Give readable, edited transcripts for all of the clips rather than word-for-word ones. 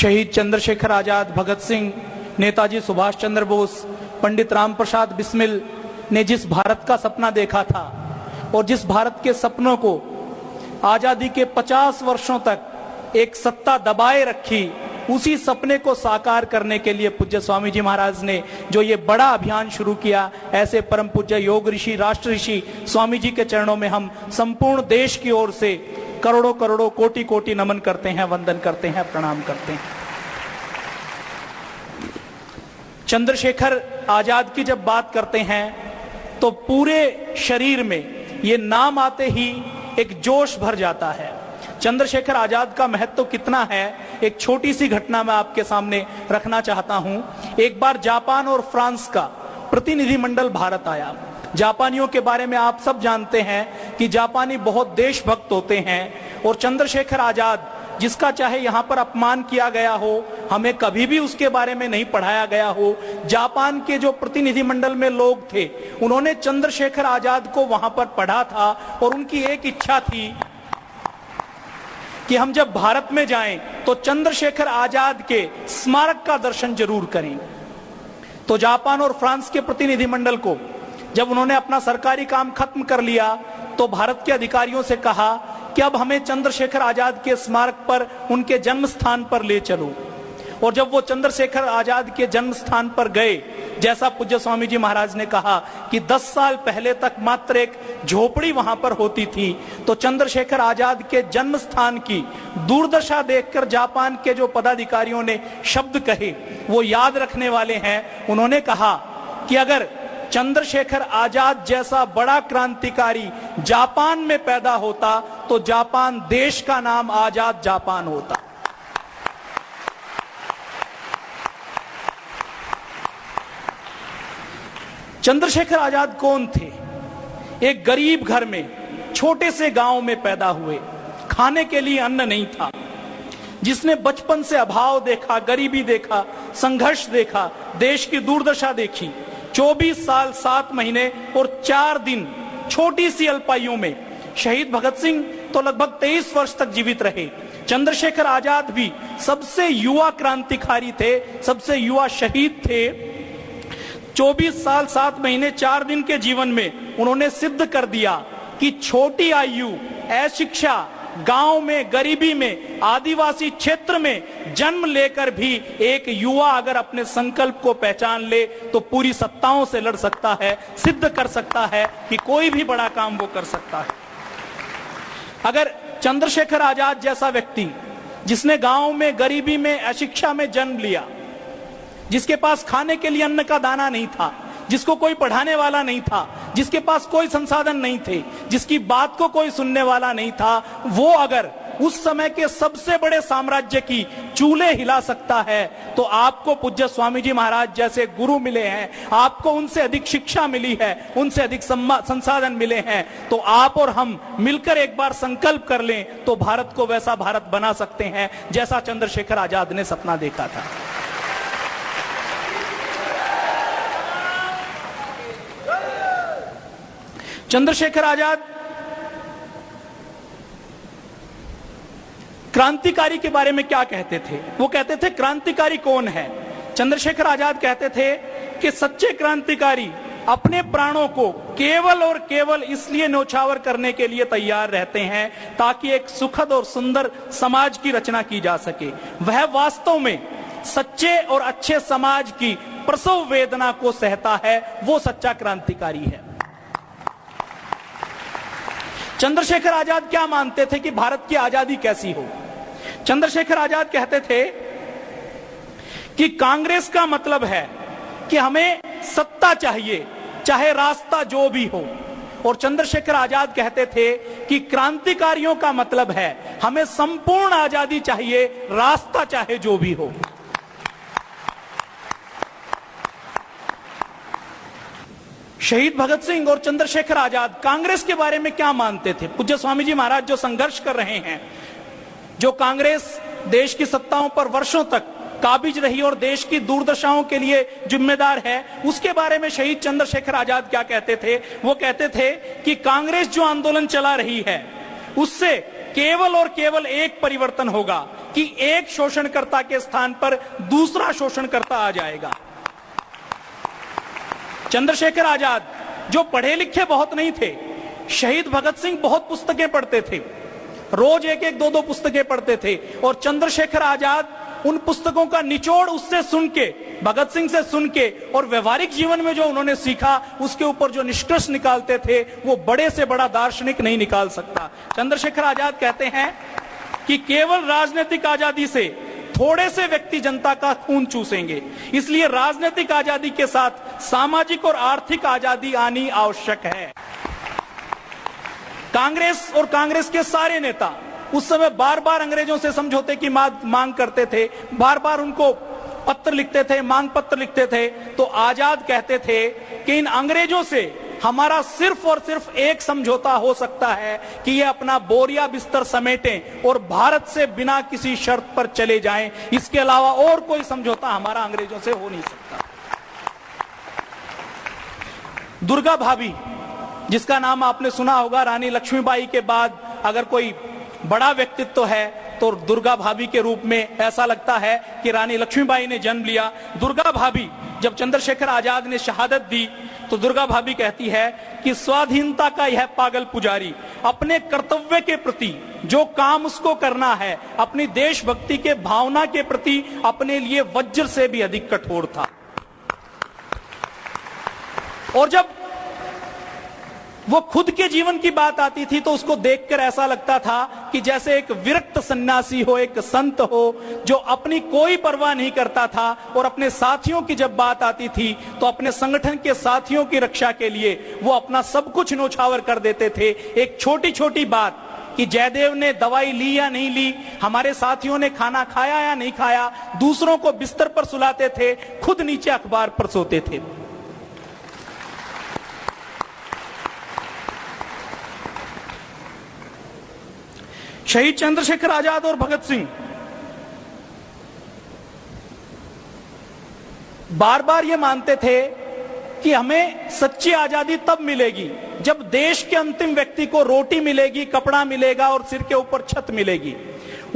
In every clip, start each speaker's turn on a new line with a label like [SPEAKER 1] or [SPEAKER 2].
[SPEAKER 1] शहीद चंद्रशेखर आजाद, भगत सिंह, नेताजी सुभाष चंद्र बोस, पंडित राम प्रसाद बिस्मिल ने जिस भारत का सपना देखा था और जिस भारत के सपनों को आजादी के 50 वर्षों तक एक सत्ता दबाए रखी, उसी सपने को साकार करने के लिए पूज्य स्वामी जी महाराज ने जो ये बड़ा अभियान शुरू किया, ऐसे परम पूज्य योग ऋषि, राष्ट्र ऋषि स्वामी जी के चरणों में हम संपूर्ण देश की ओर से करोड़ों करोड़ों कोटि कोटि नमन करते हैं, वंदन करते हैं, प्रणाम करते हैं। चंद्रशेखर आजाद की जब बात करते हैं तो पूरे शरीर में ये नाम आते ही एक जोश भर जाता है। चंद्रशेखर आजाद का महत्व कितना है, एक छोटी सी घटना मैं आपके सामने रखना चाहता हूं। एक बार जापान और फ्रांस का प्रतिनिधिमंडल भारत आया। जापानियों के बारे में आप सब जानते हैं कि जापानी बहुत देशभक्त होते हैं और चंद्रशेखर आजाद, जिसका चाहे यहां पर अपमान किया गया हो, हमें कभी भी उसके बारे में नहीं पढ़ाया गया हो, जापान के जो प्रतिनिधिमंडल में लोग थे उन्होंने चंद्रशेखर आजाद को वहां पर पढ़ा था और उनकी एक इच्छा थी कि हम जब भारत में जाएं तो चंद्रशेखर आजाद के स्मारक का दर्शन जरूर करें। तो जापान और फ्रांस के प्रतिनिधिमंडल को जब उन्होंने अपना सरकारी काम खत्म कर लिया तो भारत के अधिकारियों से कहा कि अब हमें चंद्रशेखर आजाद के स्मारक पर, उनके जन्म स्थान पर ले चलो। और जब वो चंद्रशेखर आजाद के जन्म स्थान पर गए, जैसा पूज्य स्वामी जी महाराज ने कहा कि 10 साल पहले तक मात्र एक झोपड़ी वहां पर होती थी, तो चंद्रशेखर आजाद के जन्म स्थान की दुर्दशा देखकर जापान के जो पदाधिकारियों ने शब्द कहे वो याद रखने वाले हैं। उन्होंने कहा कि अगर चंद्रशेखर आजाद जैसा बड़ा क्रांतिकारी जापान में पैदा होता तो जापान देश का नाम आजाद जापान होता। चंद्रशेखर आजाद कौन थे? एक गरीब घर में, छोटे से गांव में पैदा हुए, खाने के लिए अन्न नहीं था, जिसने बचपन से अभाव देखा, गरीबी देखा, संघर्ष देखा, देश की दुर्दशा देखी। 24 साल 7 महीने और 4 दिन छोटी सी अल्पायु में शहीद भगत सिंह तो लगभग 23 वर्ष तक जीवित रहे। चंद्रशेखर आजाद भी सबसे युवा क्रांतिकारी थे, सबसे युवा शहीद थे। 24 साल 7 महीने 4 दिन के जीवन में उन्होंने सिद्ध कर दिया कि छोटी आयु, अशिक्षा, गांव में, गरीबी में, आदिवासी क्षेत्र में जन्म लेकर भी एक युवा अगर अपने संकल्प को पहचान ले तो पूरी सत्ताओं से लड़ सकता है, सिद्ध कर सकता है कि कोई भी बड़ा काम वो कर सकता है। अगर चंद्रशेखर आजाद जैसा व्यक्ति, जिसने गांव में, गरीबी में, अशिक्षा में जन्म लिया, जिसके पास खाने के लिए अन्न का दाना नहीं था, जिसको कोई पढ़ाने वाला नहीं था, जिसके पास कोई संसाधन नहीं थे, जिसकी बात को कोई सुनने वाला नहीं था, वो अगर उस समय के सबसे बड़े साम्राज्य की चूल्हे हिला सकता है तो आपको पूज्य स्वामी जी महाराज जैसे गुरु मिले हैं, आपको उनसे अधिक शिक्षा मिली है, उनसे अधिक संसाधन मिले हैं, तो आप और हम मिलकर एक बार संकल्प कर लें तो भारत को वैसा भारत बना सकते हैं जैसा चंद्रशेखर आजाद ने सपना देखा था। चंद्रशेखर आजाद क्रांतिकारी के बारे में क्या कहते थे? वो कहते थे क्रांतिकारी कौन है? चंद्रशेखर आजाद कहते थे कि सच्चे क्रांतिकारी अपने प्राणों को केवल और केवल इसलिए न्यौछावर करने के लिए तैयार रहते हैं ताकि एक सुखद और सुंदर समाज की रचना की जा सके। वह वास्तव में सच्चे और अच्छे समाज की प्रसव वेदना को सहता है, वो सच्चा क्रांतिकारी है। चंद्रशेखर आजाद क्या मानते थे कि भारत की आजादी कैसी हो? चंद्रशेखर आजाद कहते थे कि कांग्रेस का मतलब है कि हमें सत्ता चाहिए, चाहे रास्ता जो भी हो। और चंद्रशेखर आजाद कहते थे कि क्रांतिकारियों का मतलब है हमें संपूर्ण आजादी चाहिए, रास्ता चाहे जो भी हो। शहीद भगत सिंह और चंद्रशेखर आजाद कांग्रेस के बारे में क्या मानते थे? पूज्य स्वामी जी महाराज जो संघर्ष कर रहे हैं, जो कांग्रेस देश की सत्ताओं पर वर्षों तक काबिज रही और देश की दुर्दशाओं के लिए जिम्मेदार है, उसके बारे में शहीद चंद्रशेखर आजाद क्या कहते थे? वो कहते थे कि कांग्रेस जो आंदोलन चला रही है उससे केवल और केवल एक परिवर्तन होगा कि एक शोषणकर्ता के स्थान पर दूसरा शोषणकर्ता आ जाएगा। चंद्रशेखर आजाद जो पढ़े लिखे बहुत नहीं थे, शहीद भगत सिंह बहुत पुस्तकें पढ़ते थे, रोज एक एक दो दो पुस्तकें पढ़ते थे, और चंद्रशेखर आजाद उन पुस्तकों का निचोड़ उससे सुन के, भगत सिंह से सुन के, और व्यवहारिक जीवन में जो उन्होंने सीखा उसके ऊपर जो निष्कर्ष निकालते थे वो बड़े से बड़ा दार्शनिक नहीं निकाल सकता। चंद्रशेखर आजाद कहते हैं कि केवल राजनीतिक आजादी से थोड़े से व्यक्ति जनता का खून चूसेंगे, इसलिए राजनीतिक आजादी के साथ सामाजिक और आर्थिक आजादी आनी आवश्यक है। कांग्रेस और कांग्रेस के सारे नेता उस समय बार बार अंग्रेजों से समझौते की मांग करते थे, बार बार उनको पत्र लिखते थे, मांग पत्र लिखते थे। तो आजाद कहते थे कि इन अंग्रेजों से हमारा सिर्फ और सिर्फ एक समझौता हो सकता है कि ये अपना बोरिया बिस्तर समेटें और भारत से बिना किसी शर्त पर चले जाएं, इसके अलावा और कोई समझौता हमारा अंग्रेजों से हो नहीं सकता। दुर्गा भाभी, जिसका नाम आपने सुना होगा, रानी लक्ष्मीबाई के बाद अगर कोई बड़ा व्यक्तित्व है तो दुर्गा भाभी के रूप में ऐसा लगता है कि रानी लक्ष्मीबाई ने जन्म लिया। दुर्गा भाभी जब चंद्रशेखर आजाद ने शहादत दी तो दुर्गा भाभी कहती है कि स्वाधीनता का यह पागल पुजारी अपने कर्तव्य के प्रति जो काम उसको करना है, अपनी देशभक्ति के भावना के प्रति अपने लिए वज्र से भी अधिक कठोर था। और जब वो खुद के जीवन की बात आती थी तो उसको देखकर ऐसा लगता था कि जैसे एक विरक्त सन्यासी हो, एक संत हो जो अपनी कोई परवाह नहीं करता था, और अपने साथियों की जब बात आती थी तो अपने संगठन के साथियों की रक्षा के लिए वो अपना सब कुछ न्योछावर कर देते थे। एक छोटी छोटी बात कि जयदेव ने दवाई ली या नहीं ली, हमारे साथियों ने खाना खाया या नहीं खाया, दूसरों को बिस्तर पर सुलाते थे, खुद नीचे अखबार पर सोते थे। शहीद चंद्रशेखर आजाद और भगत सिंह बार बार ये मानते थे कि हमें सच्ची आजादी तब मिलेगी जब देश के अंतिम व्यक्ति को रोटी मिलेगी, कपड़ा मिलेगा और सिर के ऊपर छत मिलेगी।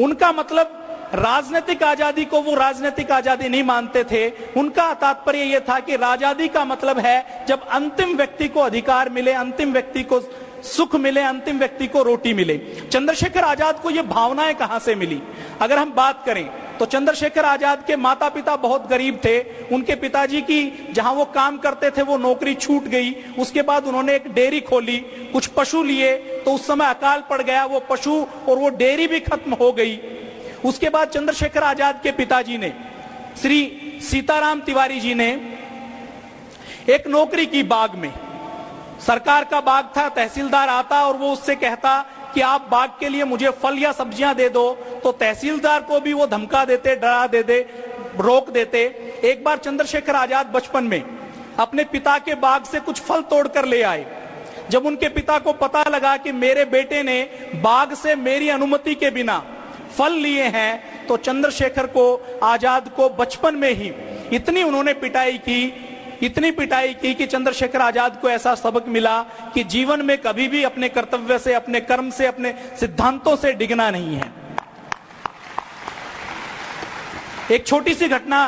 [SPEAKER 1] उनका मतलब राजनीतिक आजादी को वो राजनीतिक आजादी नहीं मानते थे। उनका तात्पर्य यह था कि आजादी का मतलब है जब अंतिम व्यक्ति को अधिकार मिले, अंतिम व्यक्ति को सुख मिले, अंतिम व्यक्ति को रोटी मिले। चंद्रशेखर आजाद को ये भावनाएं कहां से मिली? अगर हम बात करें तो चंद्रशेखर आजाद के माता पिता बहुत गरीब थे। उनके पिताजी की जहां वो काम करते थे वो नौकरी छूट गई। उसके बाद उन्होंने एक डेयरी खोली, कुछ पशु लिए, तो उस समय अकाल पड़ गया, वो पशु और वो डेयरी भी खत्म हो गई। उसके बाद चंद्रशेखर आजाद के पिताजी ने, श्री सीताराम तिवारी जी ने, एक नौकरी की बाग में। सरकार का बाग था, तहसीलदार आता और वो उससे कहता कि आप बाग के लिए मुझे फल या सब्जियां दे दो, तो तहसीलदार को भी वो धमका देते, डरा देते, रोक देते। एक बार चंद्रशेखर आजाद बचपन में अपने पिता के बाग से कुछ फल तोड़कर ले आए। जब उनके पिता को पता लगा कि मेरे बेटे ने बाग से मेरी अनुमति के बिना फल लिए हैं, तो चंद्रशेखर को आजाद को बचपन में ही इतनी उन्होंने पिटाई की, इतनी पिटाई की कि चंद्रशेखर आजाद को ऐसा सबक मिला कि जीवन में कभी भी अपने कर्तव्य से, अपने कर्म से, अपने सिद्धांतों से डिगना नहीं है। एक छोटी सी घटना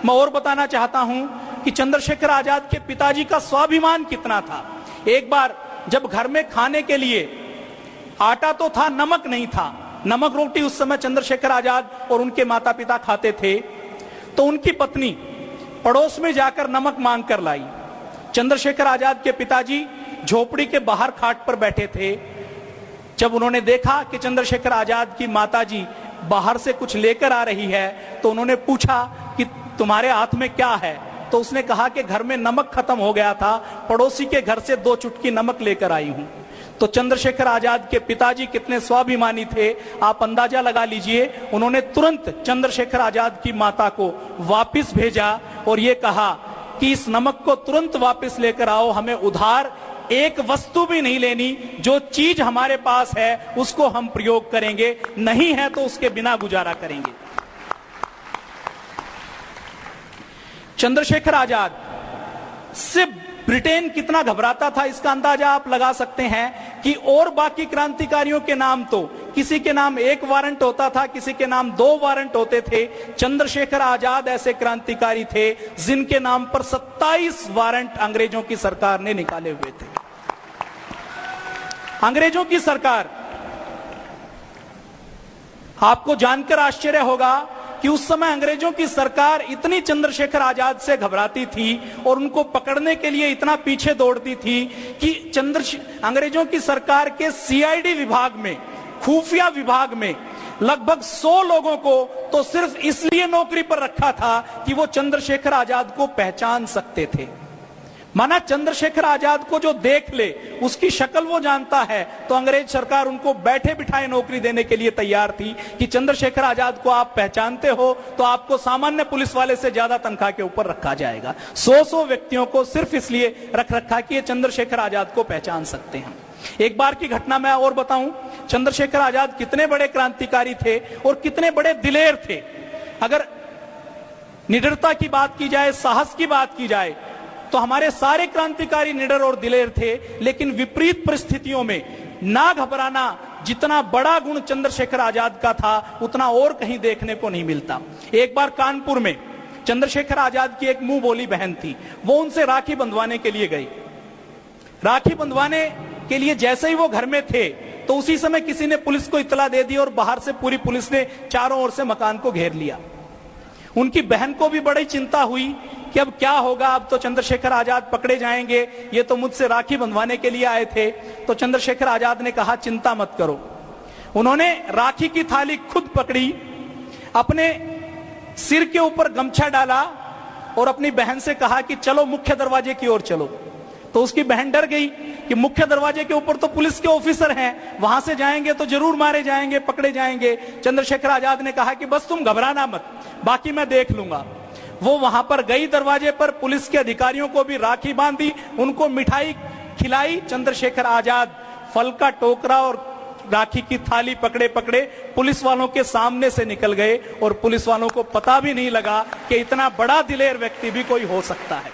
[SPEAKER 1] मैं और बताना चाहता हूं कि चंद्रशेखर आजाद के पिताजी का स्वाभिमान कितना था। एक बार जब घर में खाने के लिए आटा तो था, नमक नहीं था। नमक रोटी उस समय चंद्रशेखर आजाद और उनके माता पिता खाते थे, तो उनकी पत्नी पड़ोस में जाकर नमक मांग कर लाई। चंद्रशेखर आजाद के पिताजी झोपड़ी के बाहर खाट पर बैठे थे। जब उन्होंने देखा कि चंद्रशेखर आजाद की माताजी बाहर से कुछ लेकर आ रही है, तो उन्होंने पूछा कि तुम्हारे हाथ में क्या है? तो उसने कहा कि घर में नमक खत्म हो गया था, पड़ोसी के घर से 2 चुटकी नमक लेकर आई हूं। तो चंद्रशेखर आजाद के पिताजी कितने स्वाभिमानी थे, आप अंदाजा लगा लीजिए। उन्होंने तुरंत चंद्रशेखर आजाद की माता को वापस भेजा और यह कहा कि इस नमक को तुरंत वापस लेकर आओ, हमें उधार एक वस्तु भी नहीं लेनी, जो चीज हमारे पास है उसको हम प्रयोग करेंगे, नहीं है तो उसके बिना गुजारा करेंगे। चंद्रशेखर आजाद सिर्फ ब्रिटेन कितना घबराता था इसका अंदाजा आप लगा सकते हैं कि और बाकी क्रांतिकारियों के नाम तो किसी के नाम 1 वारंट होता था, किसी के नाम 2 वारंट होते थे। चंद्रशेखर आजाद ऐसे क्रांतिकारी थे जिनके नाम पर 27 वारंट अंग्रेजों की सरकार ने निकाले हुए थे। अंग्रेजों की सरकार, आपको जानकर आश्चर्य होगा कि उस समय अंग्रेजों की सरकार इतनी चंद्रशेखर आजाद से घबराती थी और उनको पकड़ने के लिए इतना पीछे दौड़ती थी कि अंग्रेजों की सरकार के सीआईडी विभाग में, खुफिया विभाग में लगभग 100 लोगों को तो सिर्फ इसलिए नौकरी पर रखा था कि वो चंद्रशेखर आजाद को पहचान सकते थे। माना चंद्रशेखर आजाद को जो देख ले, उसकी शक्ल वो जानता है, तो अंग्रेज सरकार उनको बैठे बिठाए नौकरी देने के लिए तैयार थी कि चंद्रशेखर आजाद को आप पहचानते हो तो आपको सामान्य पुलिस वाले से ज्यादा तनख्वाह के ऊपर रखा जाएगा। 100 व्यक्तियों को सिर्फ इसलिए रख रखा कि ये चंद्रशेखर आजाद को पहचान सकते हैं। एक बार की घटना मैं और बताऊं, चंद्रशेखर आजाद कितने बड़े क्रांतिकारी थे और कितने बड़े दिलेर थे। अगर निडरता की बात की जाए, साहस की बात की जाए, तो हमारे सारे क्रांतिकारी निडर और दिलेर थे, लेकिन विपरीत परिस्थितियों में ना घबराना जितना बड़ा गुण चंद्रशेखर आजाद का था, उतना और कहीं देखने को नहीं मिलता। एक बार कानपुर में चंद्रशेखर आजाद की एक मुंह बोली बहन थी, वो उनसे राखी बंधवाने के लिए गई। राखी बंधवाने के लिए जैसे ही वो घर में थे तो उसी समय किसी ने पुलिस को इत्तला दे दी और बाहर से पूरी पुलिस ने चारों ओर से मकान को घेर लिया। उनकी बहन को भी बड़ी चिंता हुई कि अब क्या होगा, अब तो चंद्रशेखर आजाद पकड़े जाएंगे, ये तो मुझसे राखी बंधवाने के लिए आए थे। तो चंद्रशेखर आजाद ने कहा चिंता मत करो। उन्होंने राखी की थाली खुद पकड़ी, अपने सिर के ऊपर गमछा डाला और अपनी बहन से कहा कि चलो मुख्य दरवाजे की ओर चलो। तो उसकी बहन डर गई कि मुख्य दरवाजे के ऊपर तो पुलिस के ऑफिसर हैं, वहां से जाएंगे तो जरूर मारे जाएंगे, पकड़े जाएंगे। चंद्रशेखर आजाद ने कहा कि बस तुम घबराना मत, बाकी मैं देख लूंगा। वो वहां पर गई, दरवाजे पर पुलिस के अधिकारियों को भी राखी बांधी, उनको मिठाई खिलाई। चंद्रशेखर आजाद फल का टोकरा और राखी की थाली पकड़े पकड़े पुलिस वालों के सामने से निकल गए और पुलिस वालों को पता भी नहीं लगा कि इतना बड़ा दिलेर व्यक्ति भी कोई हो सकता है।